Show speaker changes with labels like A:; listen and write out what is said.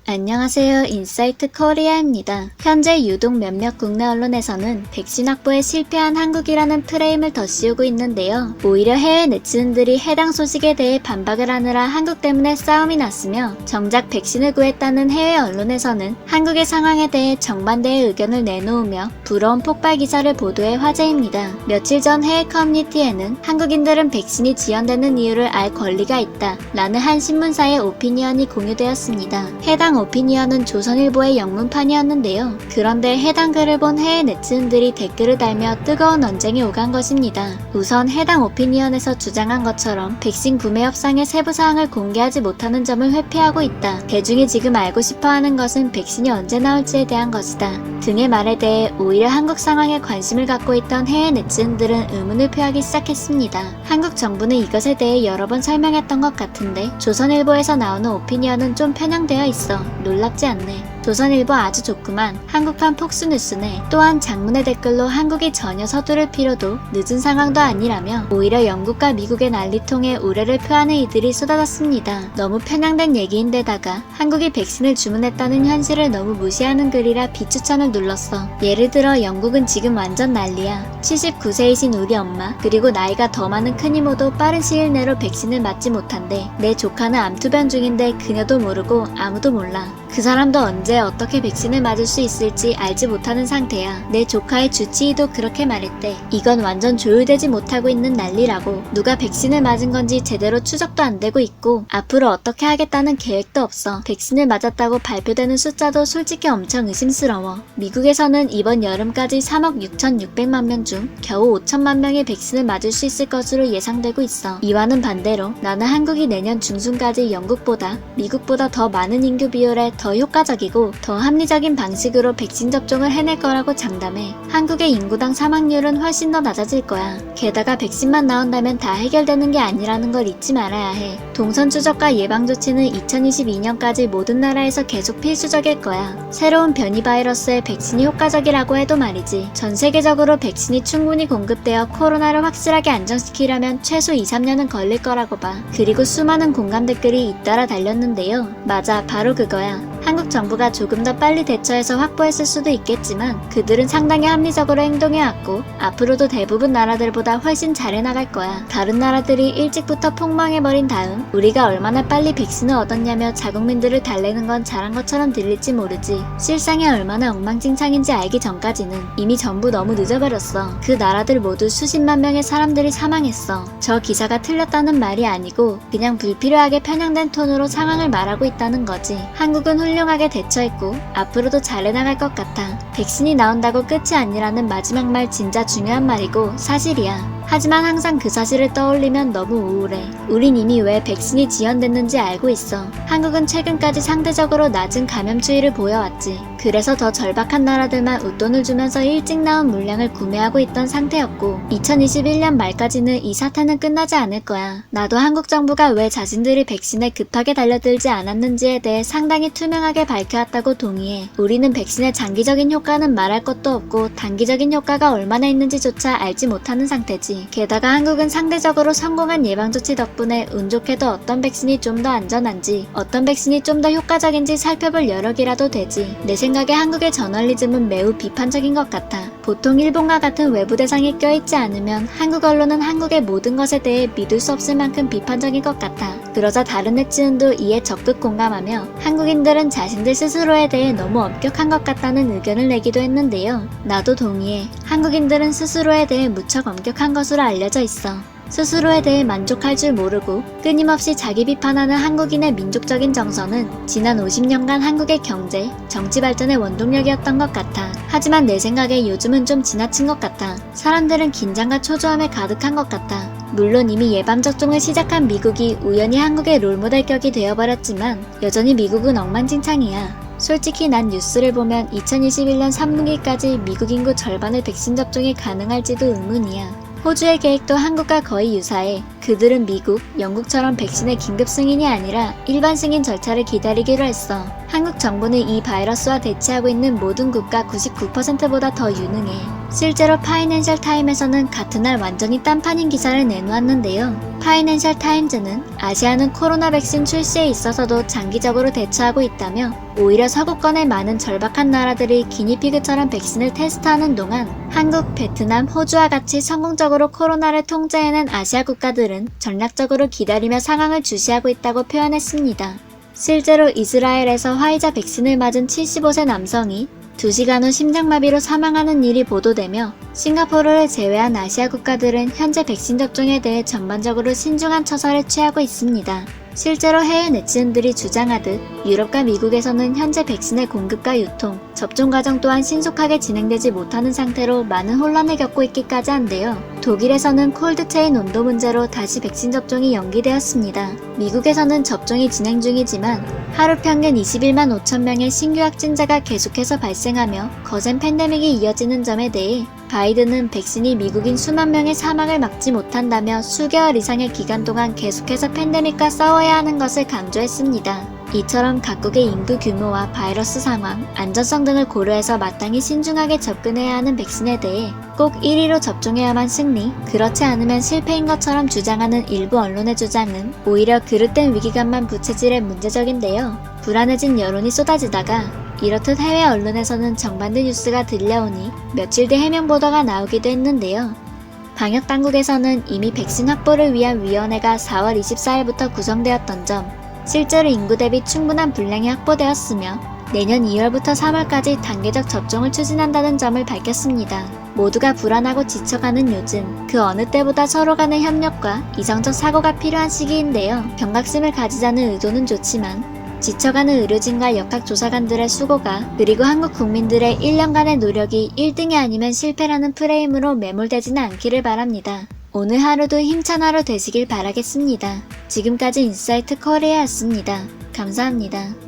A: 안녕하세요. 인사이트 코리아입니다. 현재 유독 몇몇 국내 언론에서는 백신 확보에 실패한 한국이라는 프레임을 덧씌우고 있는데요. 오히려 해외 네티즌들이 해당 소식에 대해 반박을 하느라 한국 때문에 싸움이 났으며, 정작 백신을 구했다는 해외 언론에서는 한국의 상황에 대해 정반대의 의견을 내놓으며 부러운 폭발 기사를 보도해 화제입니다. 며칠 전 해외 커뮤니티에는 한국인들은 백신이 지연되는 이유를 알 권리가 있다 라는 한 신문사의 오피니언이 공유되었습니다. 해당 오피니언은 조선일보의 영문판이었는데요. 그런데 해당 글을 본 해외 네티즌들이 댓글을 달며 뜨거운 논쟁이 오간 것입니다. 우선 해당 오피니언에서 주장한 것처럼 백신 구매 협상의 세부 사항을 공개하지 못하는 점을 회피하고 있다. 대중이 지금 알고 싶어하는 것은 백신이 언제 나올지에 대한 것이다 등의 말에 대해 오히려 한국 상황에 관심을 갖고 있던 해외 네티즌들은 의문을 표하기 시작했습니다. 한국 정부는 이것에 대해 여러 번 설명했던 것 같은데 조선일보에서 나오는 오피니언은 좀 편향되어 있어 놀랍지 않네. 조선일보 아주 좋구만. 한국판 폭스뉴스네. 또한 장문의 댓글로 한국이 전혀 서두를 필요도 늦은 상황도 아니라며 오히려 영국과 미국의 난리통에 우려를 표하는 이들이 쏟아졌습니다. 너무 편향된 얘기인데다가 한국이 백신을 주문했다는 현실을 너무 무시하는 글이라 비추천을 눌렀어. 예를 들어 영국은 지금 완전 난리야. 79세이신 우리 엄마 그리고 나이가 더 많은 큰 이모도 빠른 시일 내로 백신을 맞지 못한대. 내 조카는 암투병 중인데 그녀도 모르고 아무도 몰라. 그 사람도 언제 어떻게 백신을 맞을 수 있을지 알지 못하는 상태야. 내 조카의 주치의도 그렇게 말했대. 이건 완전 조율되지 못하고 있는 난리라고. 누가 백신을 맞은 건지 제대로 추적도 안 되고 있고 앞으로 어떻게 하겠다는 계획도 없어. 백신을 맞았다고 발표되는 숫자도 솔직히 엄청 의심스러워. 미국에서는 이번 여름까지 3억 6,600만 명 중 겨우 5천만 명이 백신을 맞을 수 있을 것으로 예상되고 있어. 이와는 반대로 나는 한국이 내년 중순까지 영국보다 미국보다 더 많은 인구 비율에 더 효과적이고 더 합리적인 방식으로 백신 접종을 해낼 거라고 장담해. 한국의 인구당 사망률은 훨씬 더 낮아질 거야. 게다가 백신만 나온다면 다 해결되는 게 아니라는 걸 잊지 말아야 해. 동선 추적과 예방 조치는 2022년까지 모든 나라에서 계속 필수적일 거야. 새로운 변이 바이러스에 백신이 효과적이라고 해도 말이지. 전 세계적으로 백신이 충분히 공급되어 코로나를 확실하게 안정시키려면 최소 2-3년은 걸릴 거라고 봐. 그리고 수많은 공감 댓글이 잇따라 달렸는데요. 맞아, 바로 그거야. 한국 정부가 조금 더 빨리 대처해서 확보했을 수도 있겠지만 그들은 상당히 합리적으로 행동해왔고 앞으로도 대부분 나라들보다 훨씬 잘해나갈 거야. 다른 나라들이 일찍부터 폭망해버린 다음 우리가 얼마나 빨리 백신을 얻었냐며 자국민들을 달래는 건 잘한 것처럼 들릴지 모르지. 실상이 얼마나 엉망진창인지 알기 전까지는 이미 전부 너무 늦어버렸어. 그 나라들 모두 수십만 명의 사람들이 사망했어. 저 기사가 틀렸다는 말이 아니고 그냥 불필요하게 편향된 톤으로 상황을 말하고 있다는 거지. 한국은 훌륭하게 대처했고 앞으로도 잘해나갈 것 같아. 백신이 나온다고 끝이 아니라는 마지막 말 진짜 중요한 말이고 사실이야. 하지만 항상 그 사실을 떠올리면 너무 우울해. 우린 이미 왜 백신이 지연됐는지 알고 있어. 한국은 최근까지 상대적으로 낮은 감염 추이를 보여왔지. 그래서 더 절박한 나라들만 웃돈을 주면서 일찍 나온 물량을 구매하고 있던 상태였고 2021년 말까지는 이 사태는 끝나지 않을 거야. 나도 한국 정부가 왜 자신들이 백신에 급하게 달려들지 않았는지에 대해 상당히 투명하게 밝혀왔다고 동의해. 우리는 백신의 장기적인 효과는 말할 것도 없고 단기적인 효과가 얼마나 있는지조차 알지 못하는 상태지. 게다가 한국은 상대적으로 성공한 예방조치 덕분에 운 좋게도 어떤 백신이 좀 더 안전한지 어떤 백신이 좀 더 효과적인지 살펴볼 여력이라도 되지. 내 생각에 한국의 저널리즘은 매우 비판적인 것 같아. 보통 일본과 같은 외부 대상이 껴있지 않으면 한국 언론은 한국의 모든 것에 대해 믿을 수 없을 만큼 비판적인 것 같아. 그러자 다른 네티즌도 이에 적극 공감하며 한국인들은 자신들 스스로에 대해 너무 엄격한 것 같다는 의견을 내기도 했는데요. 나도 동의해. 한국인들은 스스로에 대해 무척 엄격한 것으로 알려져 있어. 스스로에 대해 만족할 줄 모르고 끊임없이 자기 비판하는 한국인의 민족적인 정서는 지난 50년간 한국의 경제, 정치 발전의 원동력이었던 것 같아. 하지만 내 생각에 요즘은 좀 지나친 것 같아. 사람들은 긴장과 초조함에 가득한 것 같아. 물론 이미 예방접종을 시작한 미국이 우연히 한국의 롤모델 격이 되어버렸지만 여전히 미국은 엉망진창이야. 솔직히 난 뉴스를 보면 2021년 3분기까지 미국 인구 절반의 백신 접종이 가능할지도 의문이야. 호주의 계획도 한국과 거의 유사해. 그들은 미국, 영국처럼 백신의 긴급 승인이 아니라 일반 승인 절차를 기다리기로 했어. 한국 정부는 이 바이러스와 대치하고 있는 모든 국가 99%보다 더 유능해. 실제로 파이낸셜 타임에서는 같은 날 완전히 딴판인 기사를 내놓았는데요. 파이낸셜 타임즈는 아시아는 코로나 백신 출시에 있어서도 장기적으로 대처하고 있다며 오히려 서구권의 많은 절박한 나라들이 기니피그처럼 백신을 테스트하는 동안 한국, 베트남, 호주와 같이 성공적으로 코로나를 통제해낸 아시아 국가들은 전략적으로 기다리며 상황을 주시하고 있다고 표현했습니다. 실제로 이스라엘에서 화이자 백신을 맞은 75세 남성이 2시간 후 심장마비로 사망하는 일이 보도되며 싱가포르를 제외한 아시아 국가들은 현재 백신 접종에 대해 전반적으로 신중한 처사를 취하고 있습니다. 실제로 해외 네티즌들이 주장하듯 유럽과 미국에서는 현재 백신의 공급과 유통, 접종 과정 또한 신속하게 진행되지 못하는 상태로 많은 혼란을 겪고 있기까지 한데요. 독일에서는 콜드체인 온도 문제로 다시 백신 접종이 연기되었습니다. 미국에서는 접종이 진행 중이지만 하루 평균 21만 5천 명의 신규 확진자가 계속해서 발생하며 거센 팬데믹이 이어지는 점에 대해 바이든은 백신이 미국인 수만 명의 사망을 막지 못한다며 수개월 이상의 기간 동안 계속해서 팬데믹과 싸워야 하는 것을 강조했습니다. 이처럼 각국의 인구 규모와 바이러스 상황, 안전성 등을 고려해서 마땅히 신중하게 접근해야 하는 백신에 대해 꼭 1위로 접종해야만 승리, 그렇지 않으면 실패인 것처럼 주장하는 일부 언론의 주장은 오히려 그릇된 위기감만 부채질해 문제적인데요. 불안해진 여론이 쏟아지다가 이렇듯 해외 언론에서는 정반대 뉴스가 들려오니 며칠 뒤 해명 보도가 나오기도 했는데요. 방역당국에서는 이미 백신 확보를 위한 위원회가 4월 24일부터 구성되었던 점, 실제로 인구 대비 충분한 분량이 확보되었으며 내년 2월부터 3월까지 단계적 접종을 추진한다는 점을 밝혔습니다. 모두가 불안하고 지쳐가는 요즘, 그 어느 때보다 서로 간의 협력과 이성적 사고가 필요한 시기인데요. 경각심을 가지자는 의도는 좋지만 지쳐가는 의료진과 역학조사관들의 수고가 그리고 한국 국민들의 1년간의 노력이 1등이 아니면 실패라는 프레임으로 매몰되지는 않기를 바랍니다. 오늘 하루도 힘찬 하루 되시길 바라겠습니다. 지금까지 인사이트 코리아였습니다. 감사합니다.